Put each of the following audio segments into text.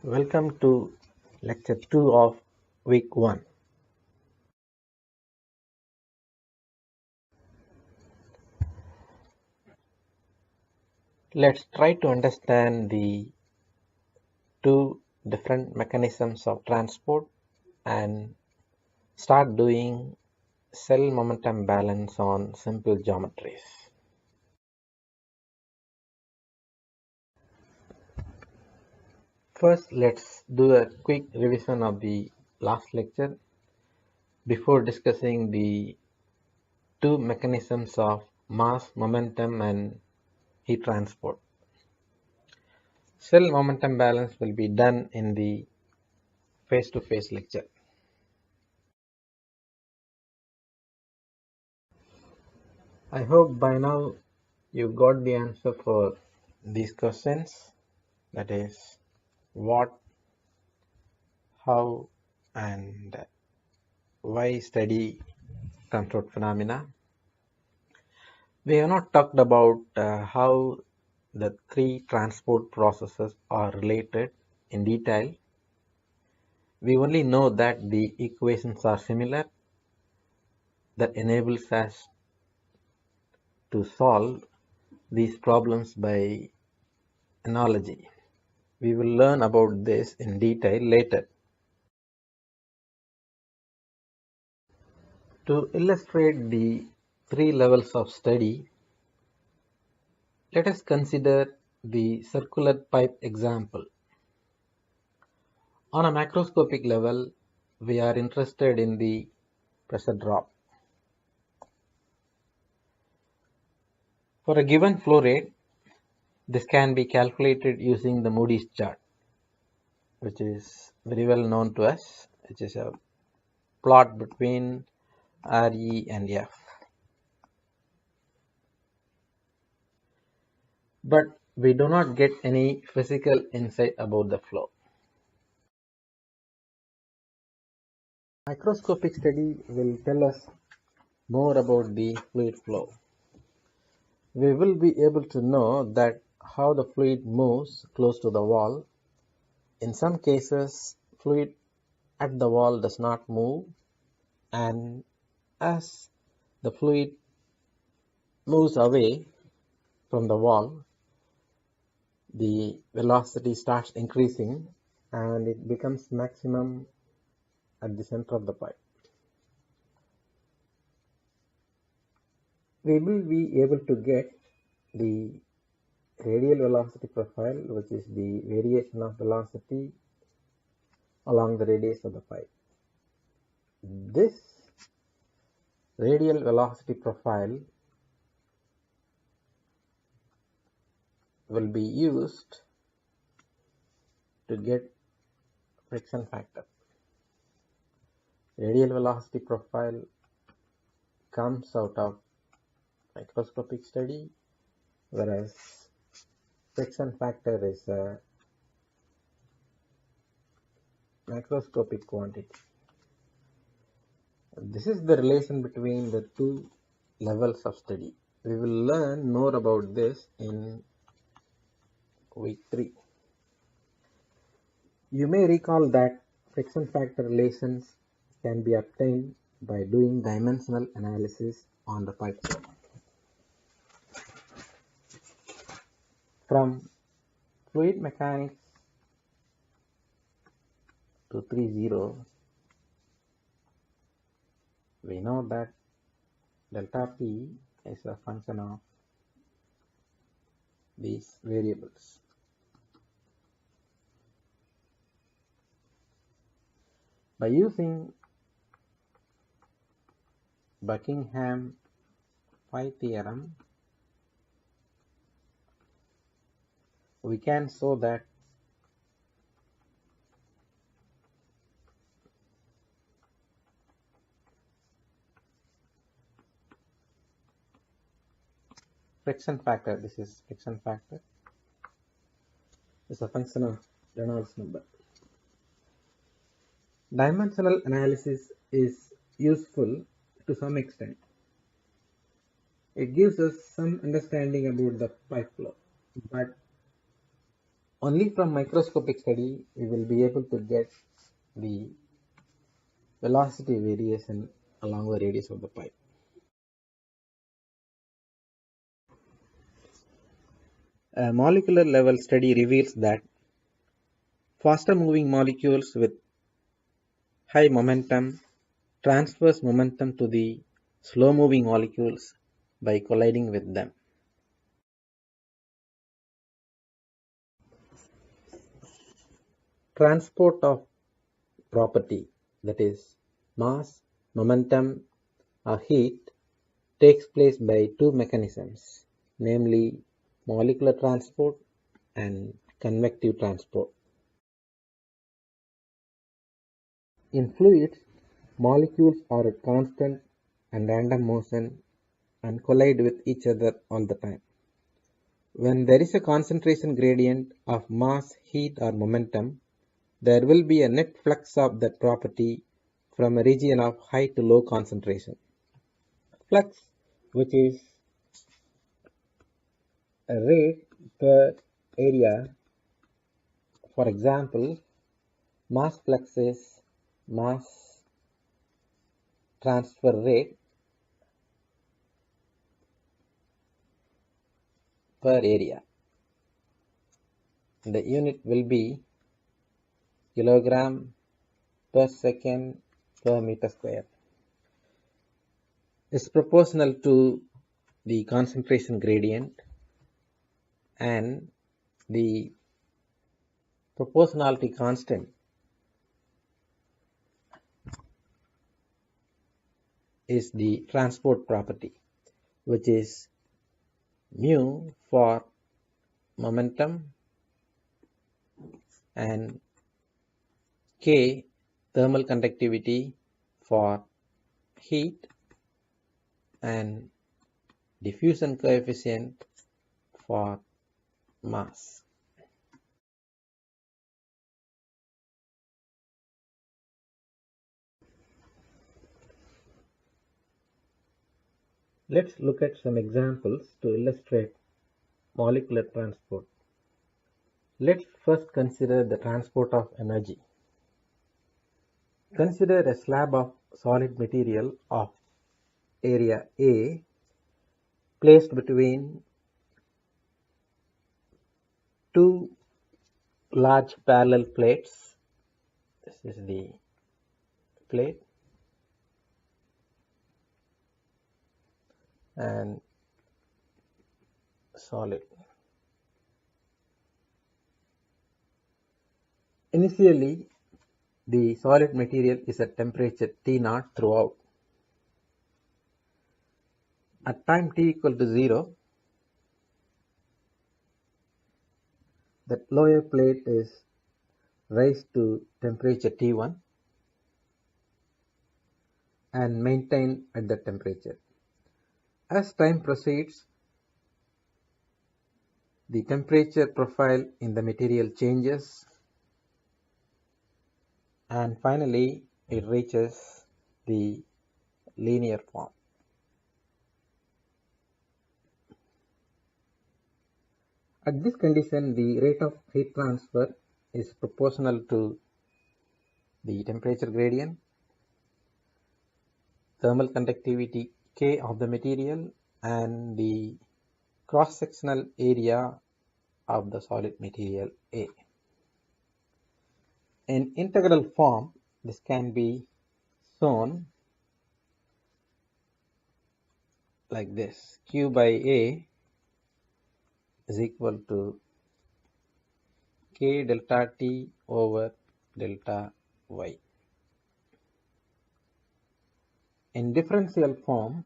Welcome to lecture 2 of week 1. Let's try to understand the two different mechanisms of transport and start doing cell momentum balance on simple geometries. First, let's do a quick revision of the last lecture before discussing the two mechanisms of mass, momentum and heat transport. Cell momentum balance will be done in the face-to-face lecture. I hope by now you got the answer for these questions, that is what, how and why study transport phenomena. We have not talked about how the three transport processes are related in detail. We only know that the equations are similar, that enables us to solve these problems by analogy. We will learn about this in detail later. To illustrate the three levels of study, let us consider the circular pipe example. On a macroscopic level, we are interested in the pressure drop. For a given flow rate, this can be calculated using the Moody's chart, which is very well known to us, which is a plot between RE and F. But we do not get any physical insight about the flow. Microscopic study will tell us more about the fluid flow. We will be able to know that how the fluid moves close to the wall. In some cases, fluid at the wall does not move, and as the fluid moves away from the wall, the velocity starts increasing and it becomes maximum at the center of the pipe. We will be able to get the radial velocity profile, which is the variation of velocity along the radius of the pipe. This radial velocity profile will be used to get friction factor. Radial velocity profile comes out of microscopic study, whereas friction factor is a macroscopic quantity. This is the relation between the two levels of study. We will learn more about this in week 3. You may recall that friction factor relations can be obtained by doing dimensional analysis on the pipe flow. From fluid mechanics 230, we know that delta P is a function of these variables. By using Buckingham phi theorem, we can show that friction factor, this is friction factor, is a function of Reynolds number. Dimensional analysis is useful to some extent. It gives us some understanding about the pipe flow, but Only from microscopic study we will be able to get the velocity variation along the radius of the pipe. A molecular level study reveals that faster moving molecules with high momentum transfers momentum to the slow moving molecules by colliding with them. Transport of property, that is mass, momentum or heat, takes place by two mechanisms, namely molecular transport and convective transport. In fluids, molecules are at constant and random motion and collide with each other all the time. When there is a concentration gradient of mass, heat or momentum, there will be a net flux of that property from a region of high to low concentration. Flux, which is a rate per area, for example, mass flux is mass transfer rate per area. The unit will be kilogram per second per meter square. Is proportional to the concentration gradient, and the proportionality constant is the transport property, which is mu for momentum and K thermal conductivity for heat and diffusion coefficient for mass. Let's look at some examples to illustrate molecular transport. Let's first consider the transport of energy. Consider a slab of solid material of area A placed between two large parallel plates. This is the plate and solid. Initially, the solid material is at temperature T0 throughout. At time t equal to 0, that lower plate is raised to temperature T1 and maintained at that temperature. As time proceeds, the temperature profile in the material changes and finally it reaches the linear form. At this condition, the rate of heat transfer is proportional to the temperature gradient, thermal conductivity K of the material, and the cross-sectional area of the solid material A. In integral form, this can be shown like this: Q by A is equal to K delta T over delta Y. In differential form,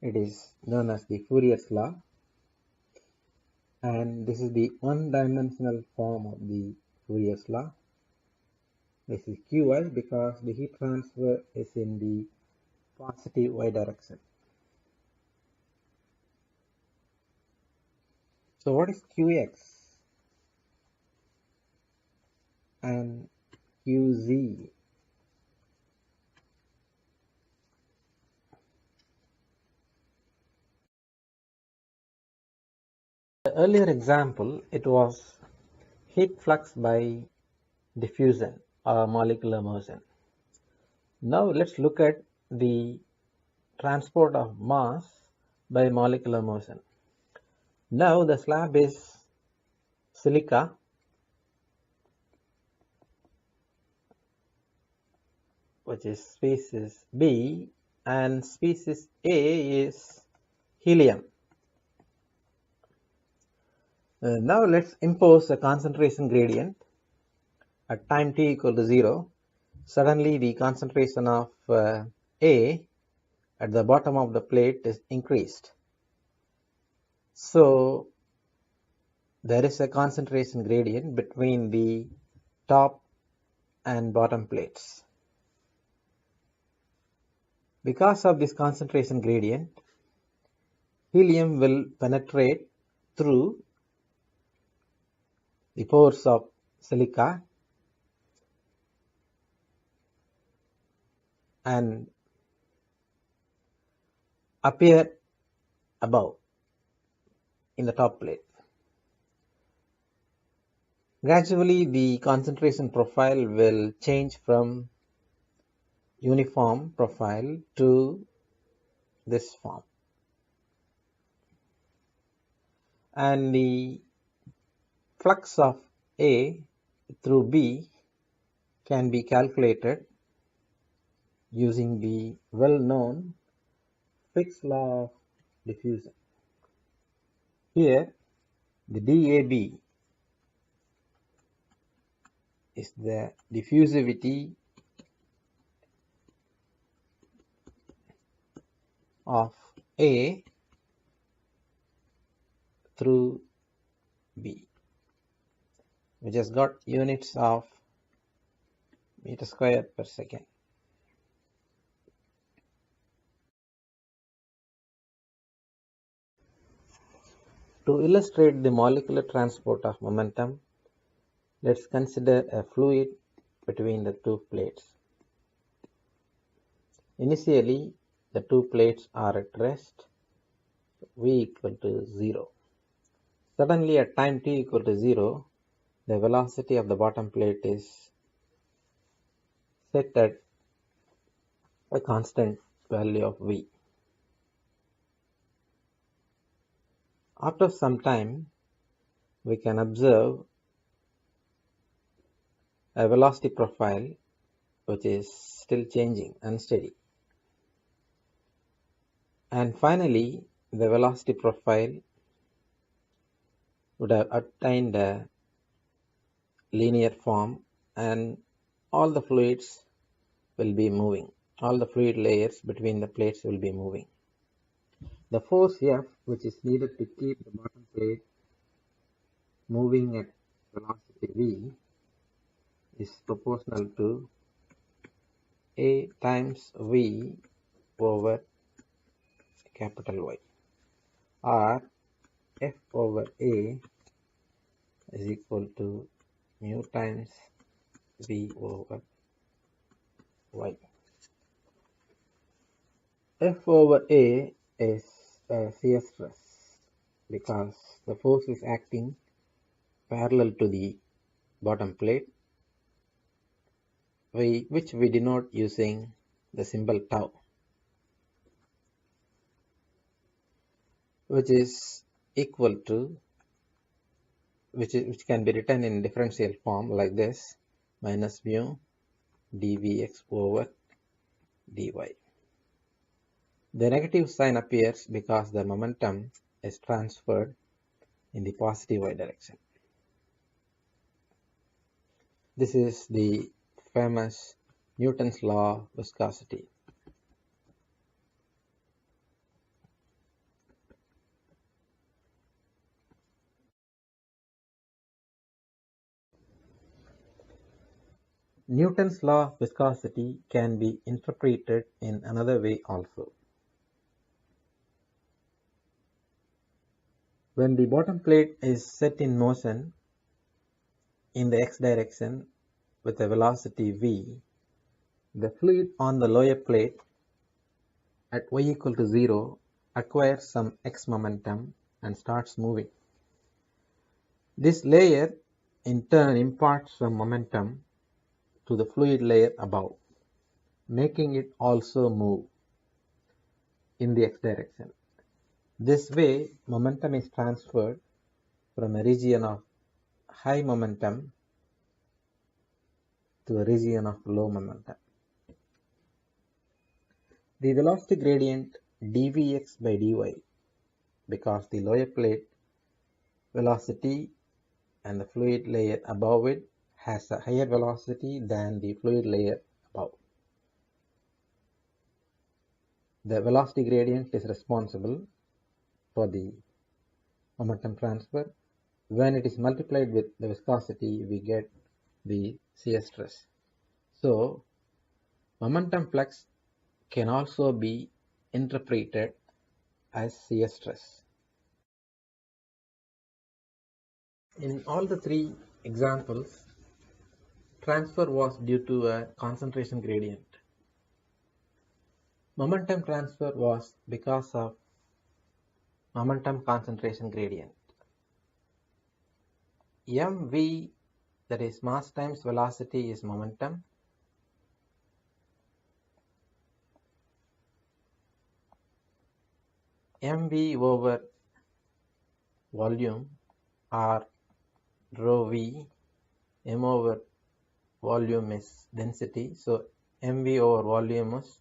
it is known as the Fourier's law, and this is the one-dimensional form of the Fourier's law. This is Qi because the heat transfer is in the positive y direction. So what is Qx and Qz? earlier example, it was heat flux by diffusion or molecular motion. Now let's look at the transport of mass by molecular motion. Now the slab is silica, which is species B, and species A is helium. Now let's impose a concentration gradient at time t equal to 0. Suddenly the concentration of A at the bottom of the plate is increased. So there is a concentration gradient between the top and bottom plates. Because of this concentration gradient, helium will penetrate through the pores of silica and appear above in the top plate. Gradually, the concentration profile will change from uniform profile to this form, and the flux of A through B can be calculated using the well-known Fick's law of diffusion. Here the DAB is the diffusivity of A through B, which has got units of meter square per second. To illustrate the molecular transport of momentum, let's consider a fluid between the two plates. Initially, the two plates are at rest, V equal to 0. Suddenly, at time t equal to 0, the velocity of the bottom plate is set at a constant value of V. After some time, we can observe a velocity profile which is still changing, unsteady. And finally, the velocity profile would have attained a linear form, and all the fluids will be moving. All the fluid layers between the plates will be moving. The force F, which is needed to keep the bottom plate moving at velocity V, is proportional to A times V over capital Y, or F over A is equal to mu times V over Y. F over A is shear stress because the force is acting parallel to the bottom plate, which we denote using the symbol tau, which is equal to, which can be written in differential form like this, minus mu dvx over dy. The negative sign appears because the momentum is transferred in the positive y direction. This is the famous Newton's law of viscosity. Newton's law of viscosity can be interpreted in another way also. When the bottom plate is set in motion in the x direction with a velocity v, the fluid on the lower plate at y equal to 0 acquires some x momentum and starts moving. This layer in turn imparts some momentum to the fluid layer above, making it also move in the x direction. This way, momentum is transferred from a region of high momentum to a region of low momentum. The velocity gradient dvx by dy, because the lower plate velocity and the fluid layer above it has a higher velocity than the fluid layer above. The velocity gradient is responsible for the momentum transfer. When it is multiplied with the viscosity, we get the shear stress. So, momentum flux can also be interpreted as shear stress. In all the three examples, transfer was due to a concentration gradient. Momentum transfer was because of momentum concentration gradient. mv, that is mass times velocity, is momentum. mv over volume, or rho v, m over volume is density, so mv over volume is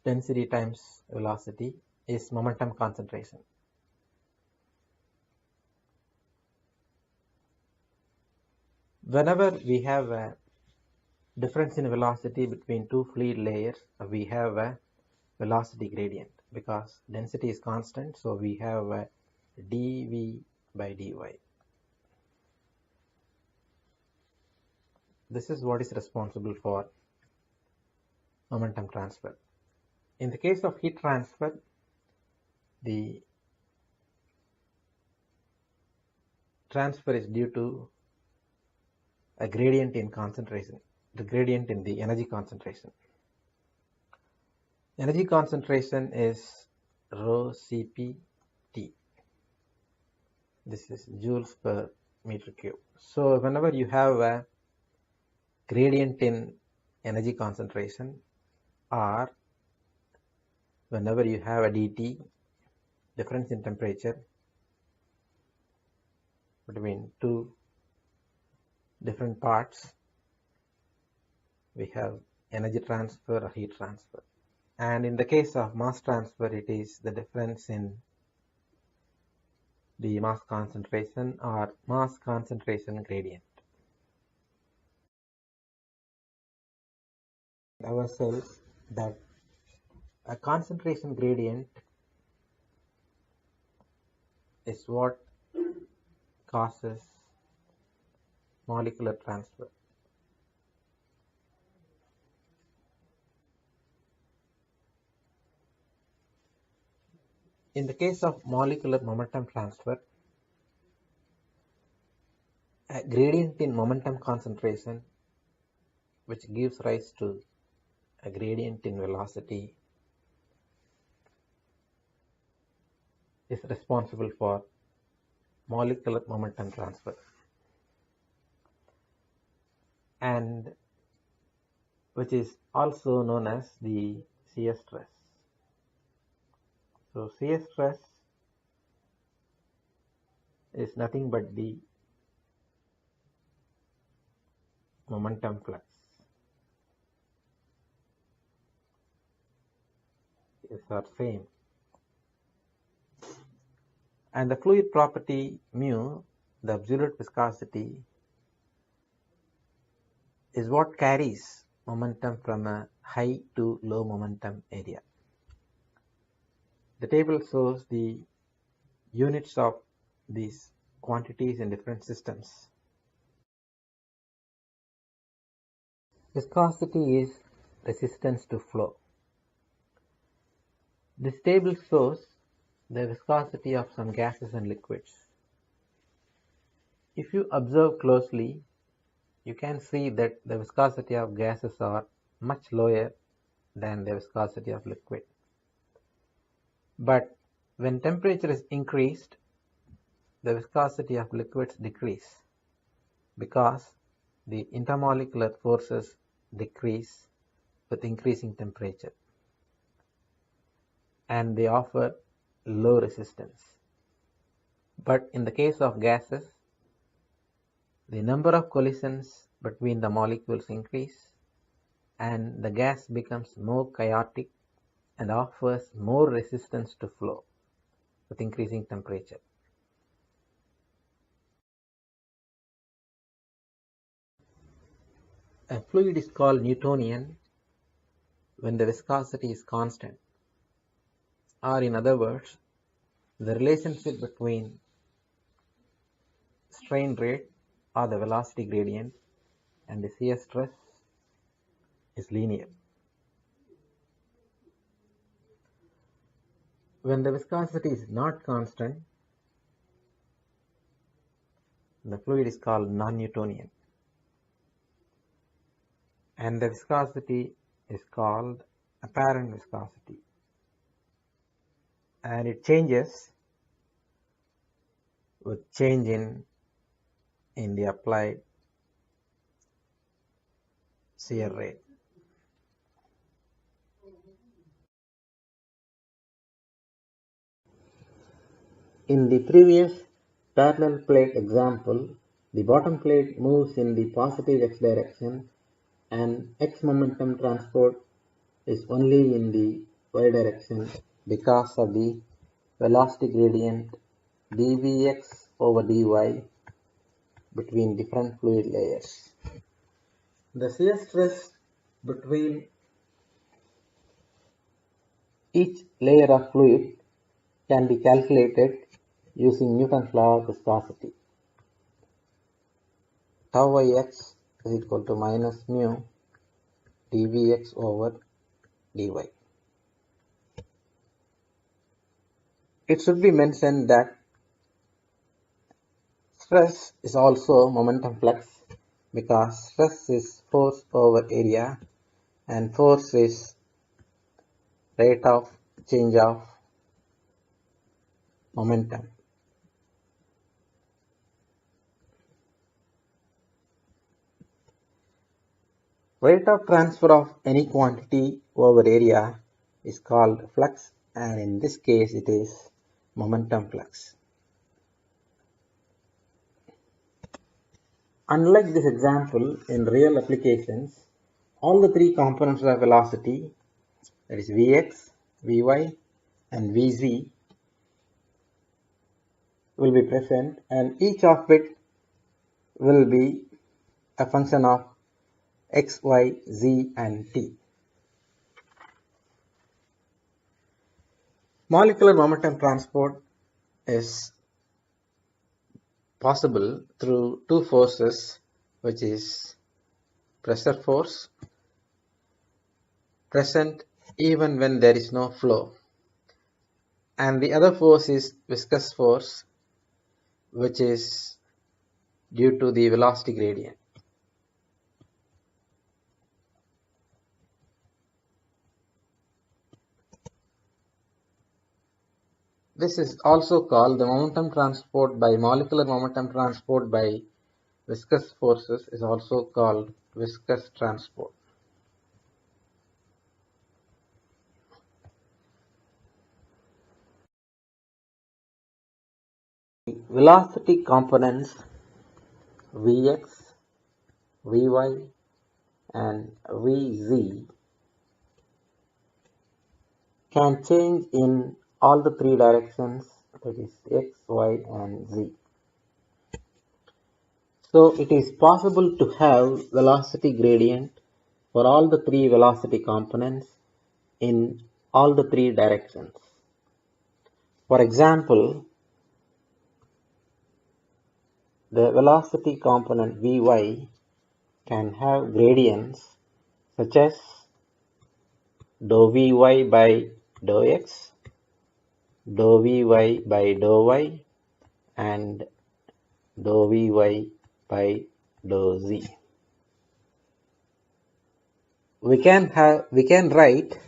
density times velocity, is momentum concentration. Whenever we have a difference in velocity between two fluid layers, we have a velocity gradient, because density is constant, so we have a dv by dy. This is what is responsible for momentum transfer. In the case of heat transfer, the transfer is due to a gradient in concentration, the gradient in the energy concentration. Energy concentration is rho Cp T. This is joules per meter cube. So whenever you have a gradient in energy concentration, or whenever you have a dT, difference in temperature between two different parts, we have energy transfer or heat transfer. And in the case of mass transfer, it is the difference in the mass concentration or mass concentration gradient. Ourselves that a concentration gradient is what causes molecular transfer. In the case of molecular momentum transfer, a gradient in momentum concentration, which gives rise to a gradient in velocity, is responsible for molecular momentum transfer, and which is also known as the shear stress. So shear stress is nothing but the momentum flux. Is our same. And the fluid property mu, the absolute viscosity, is what carries momentum from a high to low momentum area. The table shows the units of these quantities in different systems. Viscosity is resistance to flow. This table shows the viscosity of some gases and liquids. If you observe closely, you can see that the viscosity of gases are much lower than the viscosity of liquid. But when temperature is increased, the viscosity of liquids decrease because the intermolecular forces decrease with increasing temperature, and they offer low resistance. But in the case of gases, the number of collisions between the molecules increase, and the gas becomes more chaotic and offers more resistance to flow with increasing temperature. A fluid is called Newtonian when the viscosity is constant, or in other words, the relationship between strain rate or the velocity gradient and the shear stress is linear. When the viscosity is not constant, the fluid is called non-Newtonian, and the viscosity is called apparent viscosity, and it changes with change in the applied shear rate. In the previous parallel plate example, the bottom plate moves in the positive x direction and x momentum transport is only in the y direction because of the velocity gradient dvx over dy between different fluid layers. The shear stress between each layer of fluid can be calculated using Newton's law of viscosity. Tau ix is equal to minus mu dvx over dy. It should be mentioned that stress is also momentum flux because stress is force over area and force is rate of change of momentum. Rate of transfer of any quantity over area is called flux, and in this case it is momentum flux. Unlike this example, in real applications, all the three components of velocity, that is Vx, Vy and Vz, will be present, and each of it will be a function of x, y, z and t. Molecular momentum transport is possible through two forces, which is pressure force, present even when there is no flow, and the other force is viscous force, which is due to the velocity gradient. This is also called the momentum transport by molecular momentum transport by viscous forces is also called viscous transport. Velocity components Vx, Vy and Vz can change in all the three directions, that is x, y and z. So it is possible to have velocity gradient for all the three velocity components in all the three directions. For example, the velocity component Vy can have gradients such as dou Vy by dou x, dou Vy by dou y and dou Vy by dou z. We can write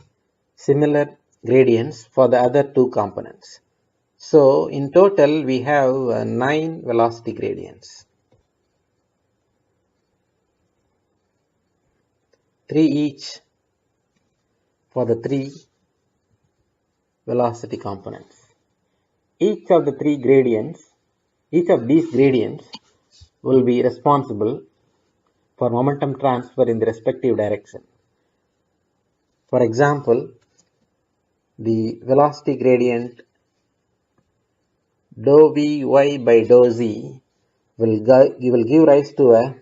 similar gradients for the other two components. So in total we have 9 velocity gradients, 3 each for the 3 velocity components. Each of these gradients will be responsible for momentum transfer in the respective direction. For example, the velocity gradient dou Vy by dou Z will give rise to a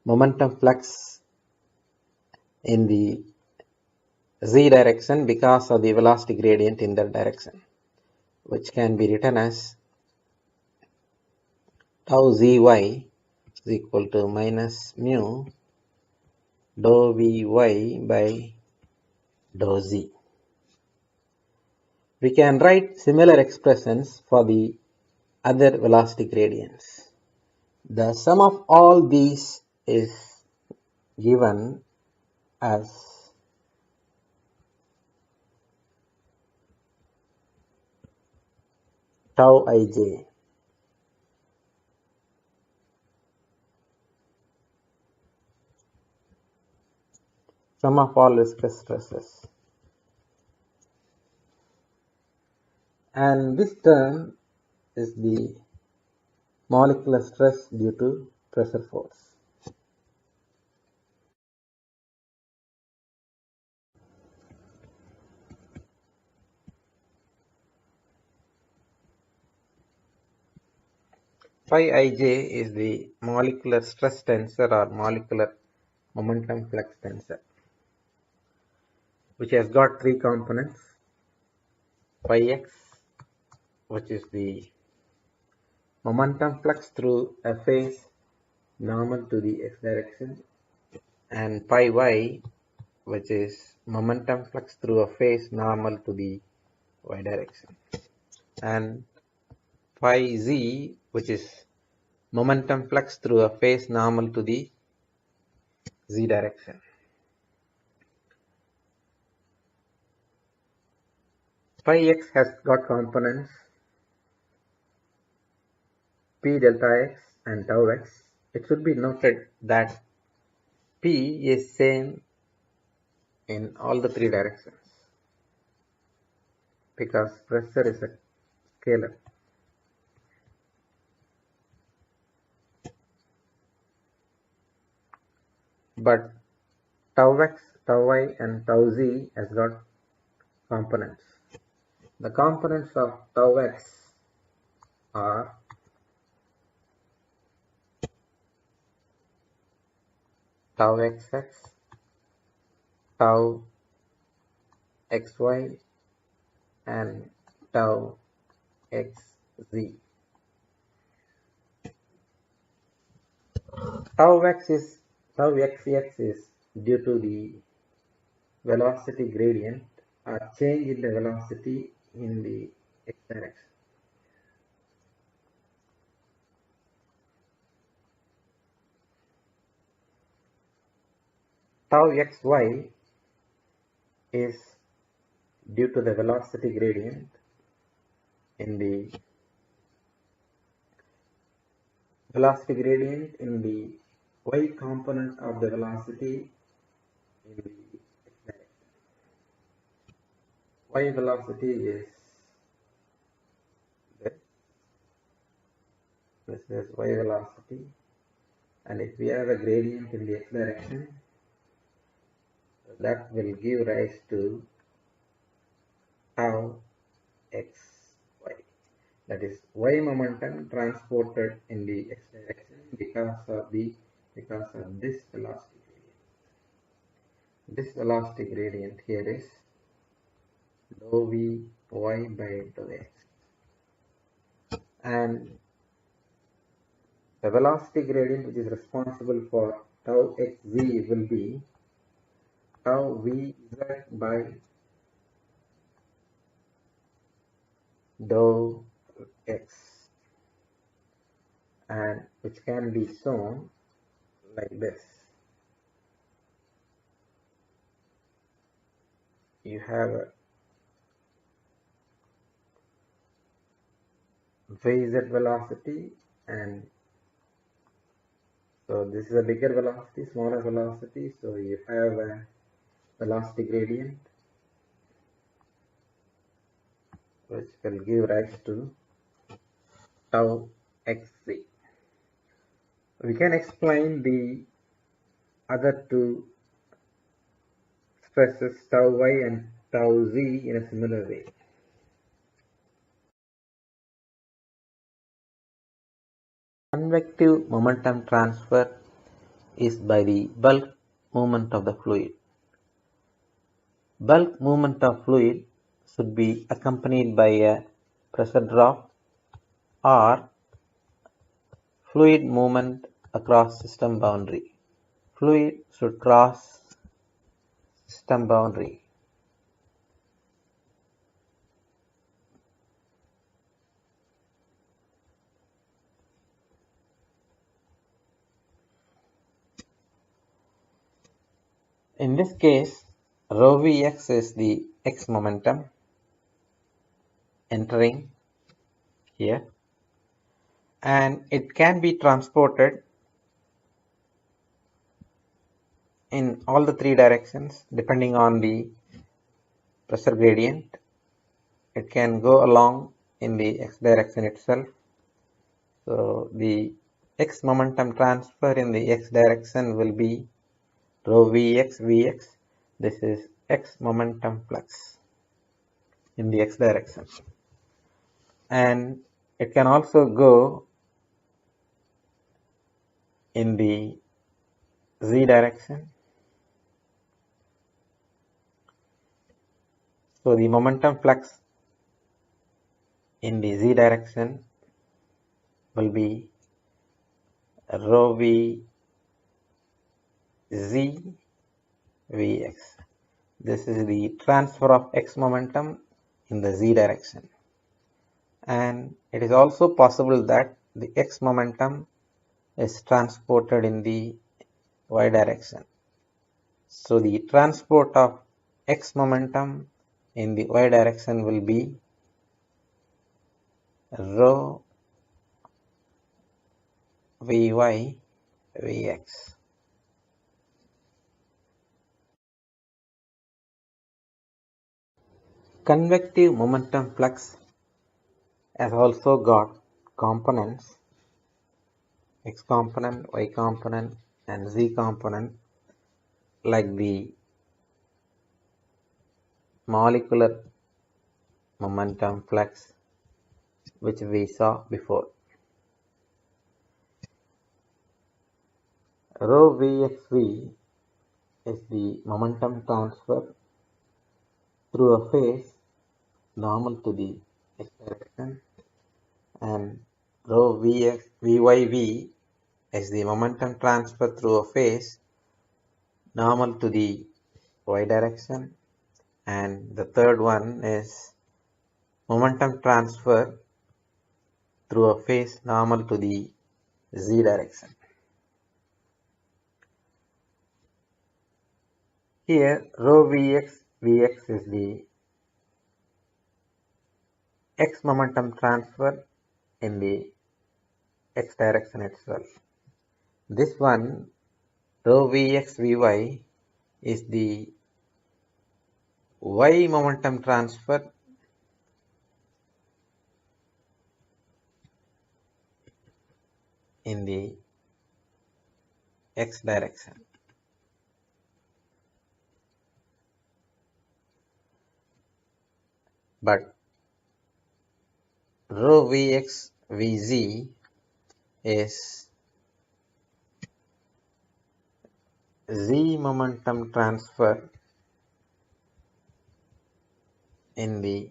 momentum flux in the Z direction because of the velocity gradient in that direction, which can be written as tau Zy is equal to minus mu dou Vy by dou Z. We can write similar expressions for the other velocity gradients. The sum of all these is given as tau ij. Sum of all viscous stresses. And this term is the molecular stress due to pressure force. Phi ij is the molecular stress tensor or molecular momentum flux tensor, which has got 3 components. Phi x, which is the momentum flux through a phase normal to the x direction, and pi y, which is momentum flux through a phase normal to the y direction, and phi z, which is momentum flux through a phase normal to the z direction. Phi x has got components p delta x and tau x. It should be noted that p is same in all the 3 directions because pressure is a scalar. But tau x, tau y and tau z has got components. The components of tau x are tau xx, tau xy and tau xz. Tau xx is due to the velocity gradient or change in the velocity in the x direction. Tau xy is due to the velocity gradient in the y component of the velocity in the x direction. Y velocity is this is y velocity, and if we have a gradient in the x direction, that will give rise to tau xy, that is y momentum transported in the x direction because of this velocity gradient. This velocity gradient here is dou v y by dou x, and the velocity gradient which is responsible for tau xz will be tau vz by dou x, and which can be shown like this. You have vz velocity, and so this is a bigger velocity, smaller velocity, so you have a velocity gradient which will give rise to tau xc. We can explain the other two stresses, tau y and tau z, in a similar way. Convective momentum transfer is by the bulk movement of the fluid. Bulk movement of fluid should be accompanied by a pressure drop or fluid movement across system boundary. Fluid should cross system boundary. In this case, rho Vx is the x momentum entering here, and it can be transported in all the three directions depending on the pressure gradient. It can go along in the x direction itself. So the x momentum transfer in the x direction will be rho Vx Vx. This is x momentum flux in the x direction, and it can also go in the z direction. So the momentum flux in the z direction will be rho v z Vx. This is the transfer of x momentum in the z direction, and it is also possible that the x momentum is transported in the y direction. So the transport of x momentum in the y direction will be rho vy Vx. Convective momentum flux has also got components, x component, y component and z component, like the molecular momentum flux which we saw before. Rho Vxv is the momentum transfer through a phase normal to the x direction, and rho Vyv is the momentum transfer through a phase normal to the y direction, and the third one is momentum transfer through a phase normal to the z direction. Here rho Vx is the x momentum transfer in the x direction itself. This one, rho Vy, is the y momentum transfer in the x direction. But rho Vz is z momentum transfer in the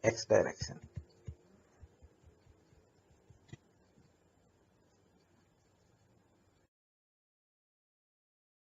x direction.